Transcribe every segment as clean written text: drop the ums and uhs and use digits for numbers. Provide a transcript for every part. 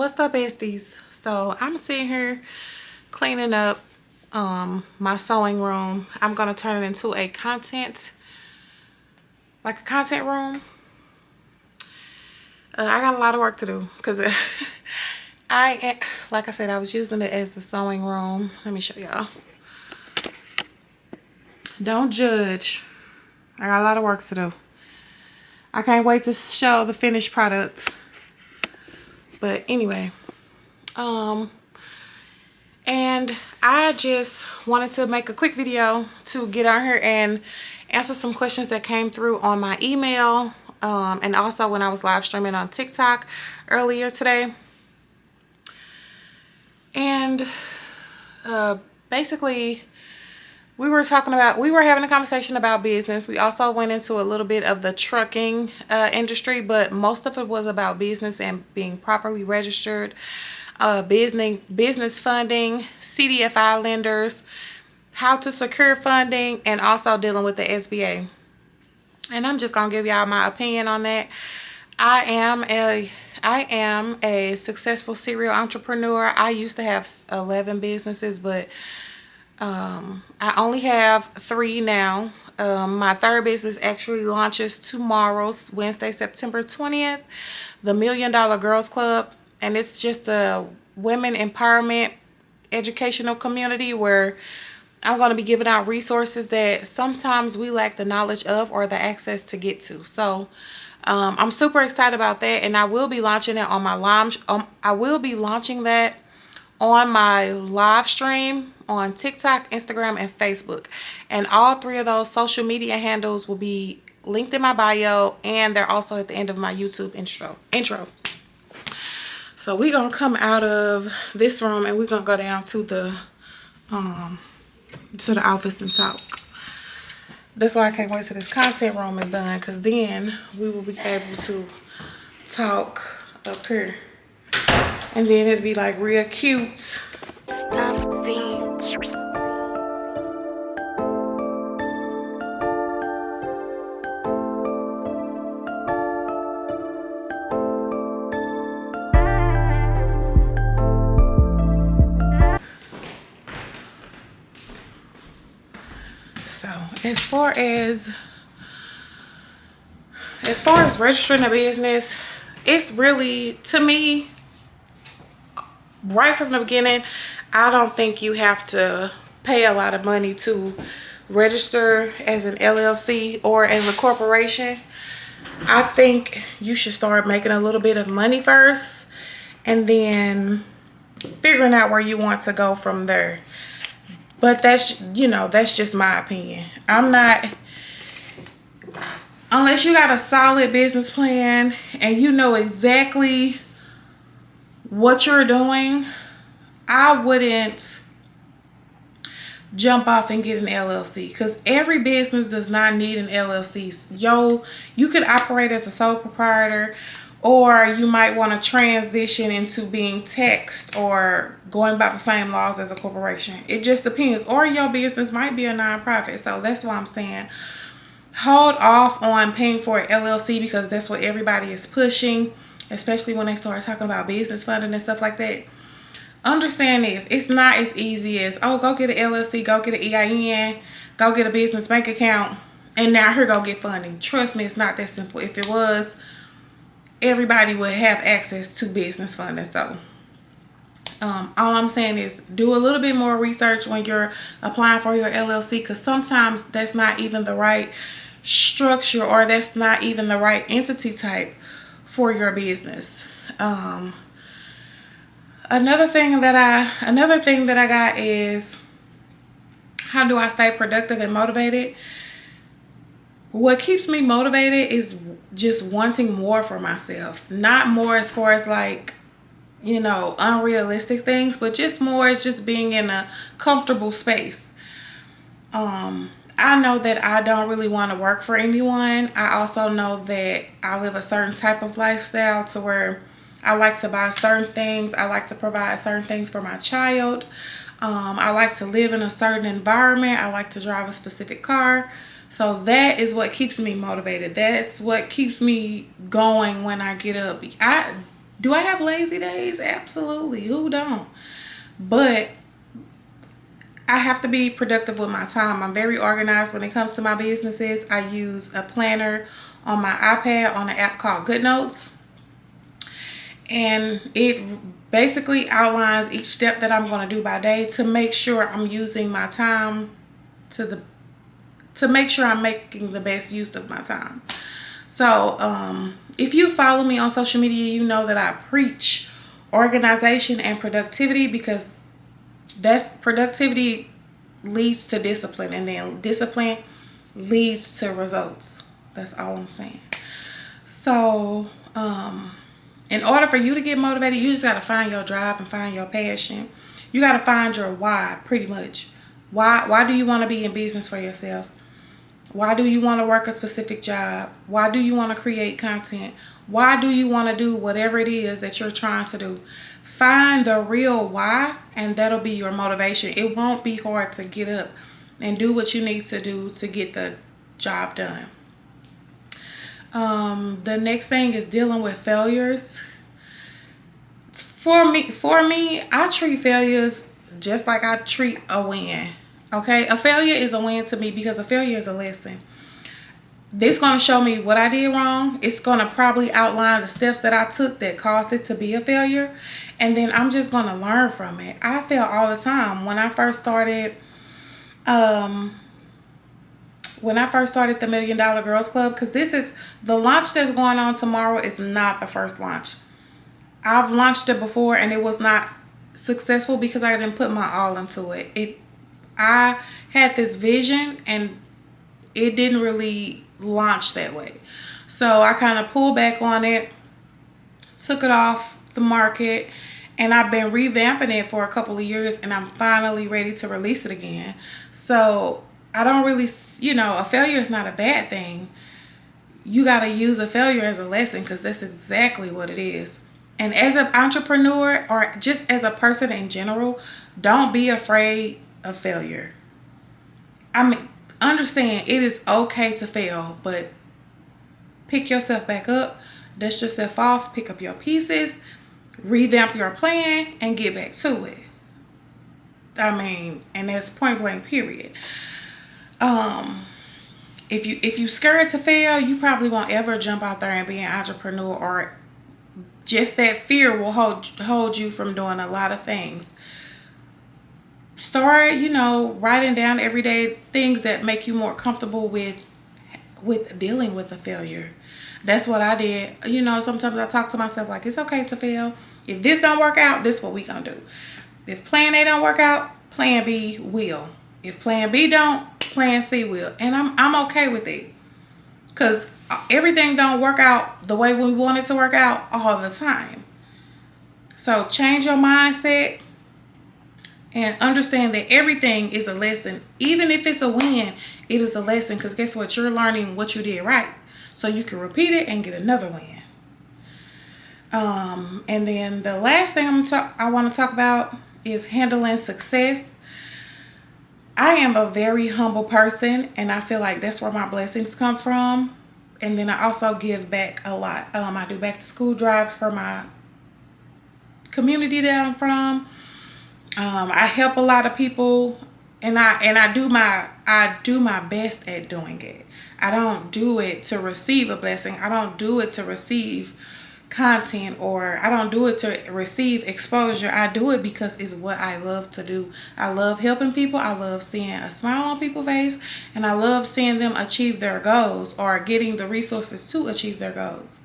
What's up, besties? So I'm sitting here cleaning up my sewing room. I'm gonna turn it into a content room. I got a lot of work to do because like I said, I was using it as the sewing room. Let me show y'all. Don't judge. I got a lot of work to do. I can't wait to show the finished product. But anyway, and I just wanted to make a quick video to get on here and answer some questions that came through on my email, and also when I was live streaming on TikTok earlier today. And basically we were having a conversation about business. We also went into a little bit of the trucking industry, but most of it was about business and being properly registered, business funding, CDFI lenders, how to secure funding, and also dealing with the SBA. And I'm just gonna give y'all my opinion on that. I am a successful serial entrepreneur. I used to have 11 businesses, but I only have 3 now. My third business actually launches tomorrow, Wednesday, September 20th, the $1 Million Girls Club. And it's just a women empowerment educational community where I'm going to be giving out resources that sometimes we lack the knowledge of or the access to get to. So I'm super excited about that, and I will be launching it on my live stream on TikTok, Instagram, and Facebook. And all 3 of those social media handles will be linked in my bio, and they're also at the end of my YouTube intro. So we're gonna come out of this room and we're gonna go down to the office and talk. That's why I can't wait till this content room is done, because then we will be able to talk up here. And then it'll be like real cute. Stop the beat. So as far as registering a business, it's really, to me, right from the beginning, I don't think you have to pay a lot of money to register as an LLC or as a corporation. I think you should start making a little bit of money first and then figuring out where you want to go from there. But that's just my opinion. Unless you got a solid business plan and you know exactly what you're doing, I wouldn't jump off and get an LLC, because every business does not need an LLC. You could operate as a sole proprietor, or you might want to transition into being taxed or going by the same laws as a corporation. It just depends. Or your business might be a nonprofit. So that's why I'm saying hold off on paying for an LLC, because that's what everybody is pushing, especially when they start talking about business funding and stuff like that. Understand this. It's not as easy as, oh, go get an LLC, go get an EIN, go get a business bank account, and now here go get funding. Trust me, it's not that simple. If it was, everybody would have access to business funding. So all I'm saying is do a little bit more research when you're applying for your LLC, because sometimes that's not even the right structure, or that's not even the right entity type for your business. Another thing that I got is, how do I stay productive and motivated? What keeps me motivated is just wanting more for myself. Not more as far as like, unrealistic things, but just more as just being in a comfortable space. I know that I don't really want to work for anyone. I also know that I live a certain type of lifestyle to where I like to buy certain things. I like to provide certain things for my child. I like to live in a certain environment. I like to drive a specific car. So that is what keeps me motivated. That's what keeps me going when I get up. Do I have lazy days? Absolutely. Who don't? But I have to be productive with my time. I'm very organized when it comes to my businesses. I use a planner on my iPad on an app called GoodNotes. And it basically outlines each step that I'm going to do by day to make sure I'm using my time to make sure I'm making the best use of my time. So if you follow me on social media, you know that I preach organization and productivity, because that's productivity leads to discipline, and then discipline leads to results. That's all I'm saying. So in order for you to get motivated, you just got to find your drive and find your passion. You got to find your why, pretty much. Why do you want to be in business for yourself? Why do you want to work a specific job? Why do you want to create content? Why do you want to do whatever it is that you're trying to do? Find the real why, and that'll be your motivation. It won't be hard to get up and do what you need to do to get the job done. The next thing is dealing with failures. For me, I treat failures just like I treat a win. Okay, a failure is a win to me because a failure is a lesson. This is going to show me what I did wrong. It's going to probably outline the steps that I took that caused it to be a failure. And then I'm just going to learn from it. I fail all the time. When I first started the $1 Million Girls Club, because this is the launch that's going on tomorrow, is not the first launch. I've launched it before and it was not successful because I didn't put my all into it. I had this vision and it didn't really launch that way. So I kind of pulled back on it, took it off the market, and I've been revamping it for a couple of years, and I'm finally ready to release it again. So I don't really, a failure is not a bad thing. You got to use a failure as a lesson, because that's exactly what it is. And as an entrepreneur, or just as a person in general, don't be afraid of failure. I mean, understand it is okay to fail, but pick yourself back up, dust yourself off, pick up your pieces, revamp your plan, and get back to it. I mean, and that's point blank, period. If you scared to fail, you probably won't ever jump out there and be an entrepreneur, or just that fear will hold you from doing a lot of things. Start, writing down everyday things that make you more comfortable with dealing with a failure. That's what I did. Sometimes I talk to myself like, it's okay to fail. If this don't work out, this is what we gonna do. If plan A don't work out, plan B will. If plan B don't, plan C will. And I'm okay with it. Because everything don't work out the way we want it to work out all the time. So change your mindset and understand that everything is a lesson. Even if it's a win, it is a lesson, because guess what? You're learning what you did right, so you can repeat it and get another win. And then the last thing I want to talk about is handling success. I am a very humble person, and I feel like that's where my blessings come from. And then I also give back a lot. I do back to school drives for my community that I'm from. I help a lot of people, and I do my best at doing it. I don't do it to receive a blessing. I don't do it to receive content, or I don't do it to receive exposure. I do it because it's what I love to do. I love helping people. I love seeing a smile on people's face, and I love seeing them achieve their goals, or getting the resources to achieve their goals.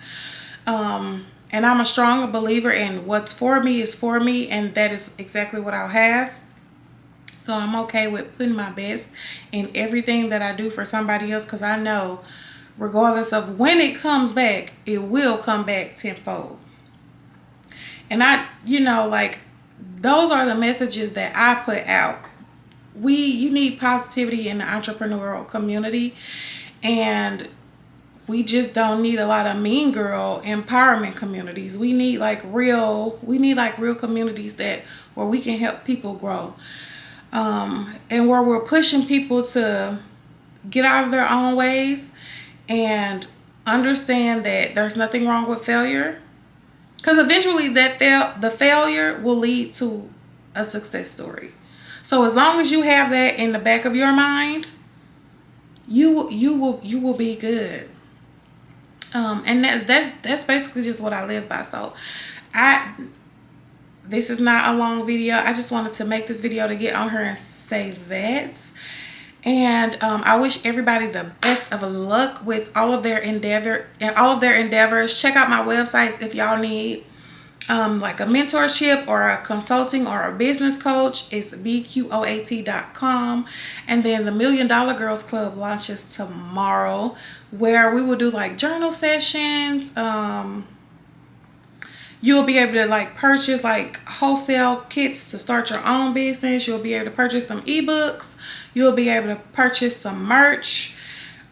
And I'm a strong believer in what's for me is for me, and that is exactly what I'll have. So I'm okay with putting my best in everything that I do for somebody else, because I know regardless of when it comes back, it will come back tenfold. And those are the messages that I put out. You need positivity in the entrepreneurial community, and we just don't need a lot of mean girl empowerment communities. We need real communities where we can help people grow. And where we're pushing people to get out of their own ways and understand that there's nothing wrong with failure. Because eventually the failure will lead to a success story. So as long as you have that in the back of your mind, you will be good. And that's basically just what I live by. So this is not a long video. I just wanted to make this video to get on here and say that. And I wish everybody the best of luck with all of their endeavors. Check out my websites if y'all need like a mentorship or a consulting or a business coach. It's bqoat.com. And then the $1 Million Girls Club launches tomorrow, where we will do like journal sessions. You'll be able to like purchase like wholesale kits to start your own business. You'll be able to purchase some ebooks. You'll be able to purchase some merch.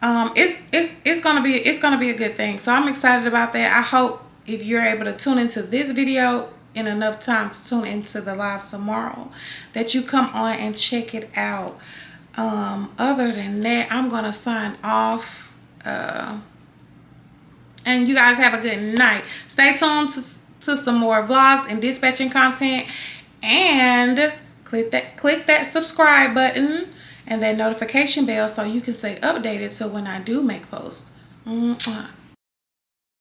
It's gonna be a good thing. So I'm excited about that. I hope if you're able to tune into this video in enough time to tune into the live tomorrow, that you come on and check it out. Other than that, I'm gonna sign off. And you guys have a good night. Stay tuned to some more vlogs and dispatching content, and click that subscribe button and that notification bell so you can stay updated so when I do make posts.